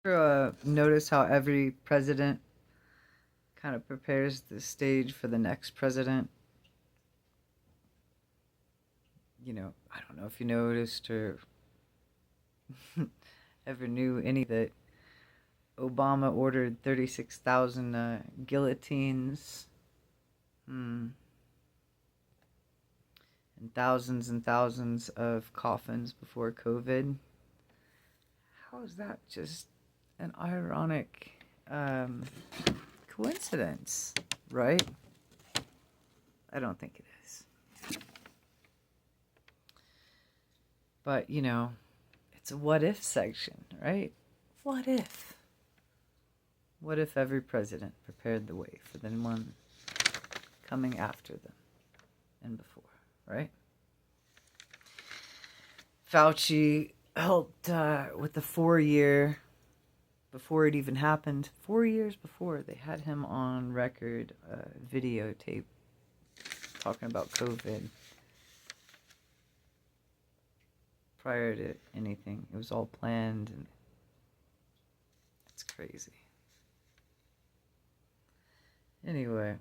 Notice how every president kind of prepares the stage for the next president. I don't know if you noticed or ever knew any that Obama ordered 36,000 guillotines, and thousands of coffins before COVID. How is that just an ironic coincidence, right? I don't think it is. But, it's a what if section, right? What if? What if every president prepared the way for the one coming after them and before, right? Fauci helped with the 4 year, before it even happened, 4 years before, they had him on record, videotape, talking about COVID. Prior to anything, it was all planned, and it's crazy. Anyway,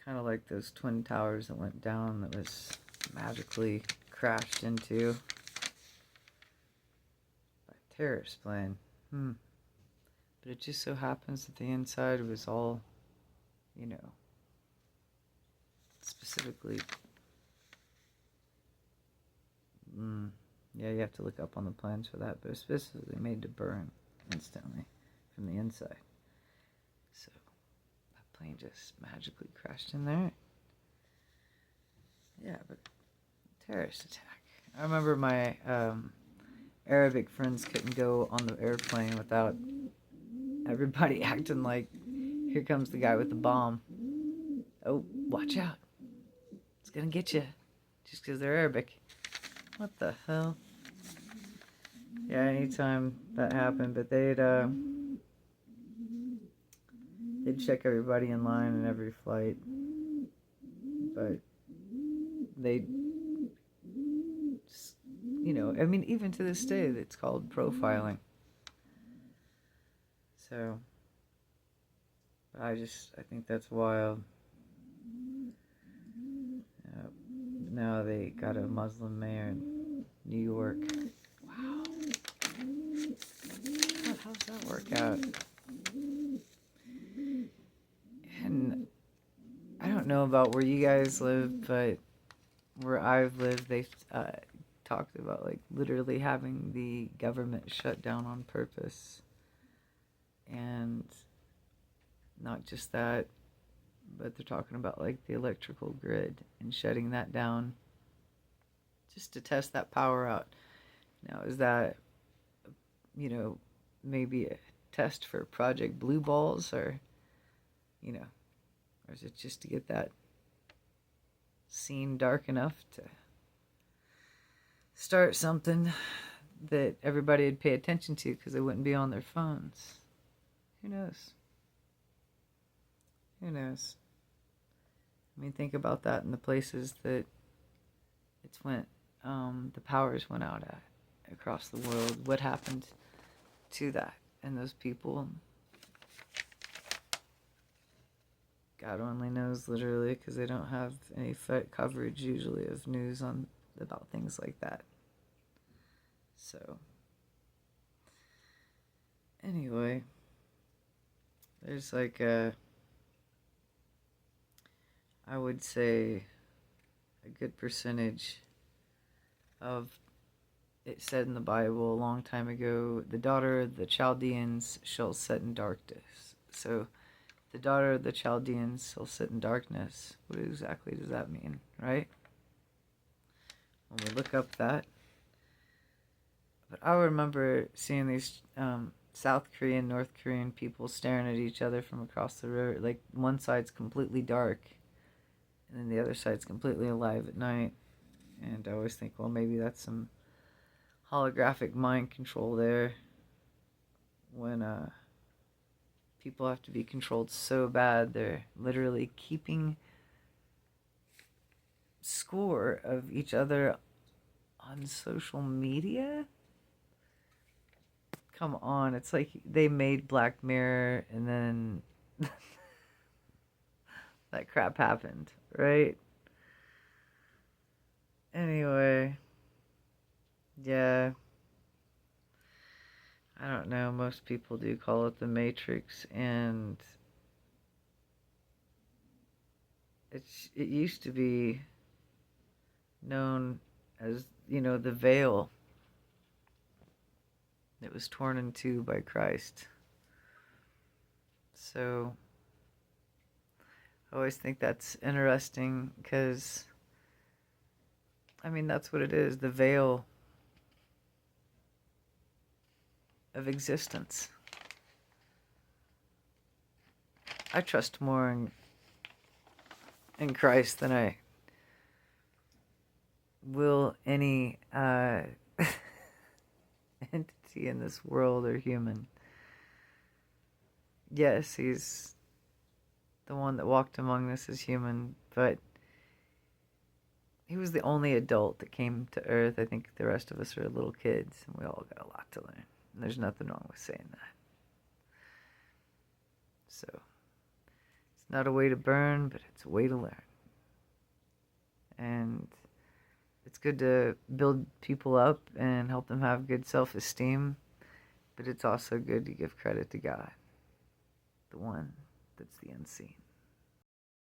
kind of like those twin towers that went down that was magically crashed into by a terrorist plane. But it just so happens that the inside was all, specifically. Yeah, you have to look up on the plans for that, but it's specifically made to burn instantly from the inside. So that plane just magically crashed in there. Yeah, but terrorist attack. I remember my Arabic friends couldn't go on the airplane without everybody acting like, here comes the guy with the bomb. Oh, watch out. It's gonna get you. Just because they're Arabic. What the hell? Yeah, anytime that happened, but they'd check everybody in line in every flight. But they, even to this day, it's called profiling. So, I think that's wild. Now they got a Muslim mayor in New York. Wow. How's that work out? And I don't know about where you guys live, but where I've lived, they've talked about like literally having the government shut down on purpose. And not just that, but they're talking about like the electrical grid and shutting that down just to test that power out. Now, is that, maybe a test for Project Blue Balls, or is it just to get that scene dark enough to start something that everybody would pay attention to because they wouldn't be on their phones? Who knows? Who knows? I mean, think about that in the places that the powers went out at across the world. What happened to that and those people? God only knows, literally, because they don't have any coverage usually of news about things like that. So, anyway, there's like I would say a good percentage of it said in the Bible a long time ago, the daughter of the Chaldeans shall sit in darkness. So, the daughter of the Chaldeans shall sit in darkness. What exactly does that mean, right? When we look up that. But I remember seeing these South Korean, North Korean people staring at each other from across the river. Like, one side's completely dark, and then the other side's completely alive at night. And I always think, well, maybe that's some holographic mind control there, when people have to be controlled so bad they're literally keeping score of each other on social media. Come on, it's like they made Black Mirror and then that crap happened, right? Anyway, yeah, I don't know. Most people do call it the Matrix, and it used to be known as, the veil that was torn in two by Christ. So I always think that's interesting because, I mean, that's what it is, the veil of existence. I trust more in Christ than I will any entity in this world or human. Yes, he's the one that walked among us as human, but he was the only adult that came to Earth. I think the rest of us are little kids, and we all got a lot to learn. And there's nothing wrong with saying that. So, it's not a way to burn, but it's a way to learn. And it's good to build people up and help them have good self-esteem, but it's also good to give credit to God, the one that's the unseen.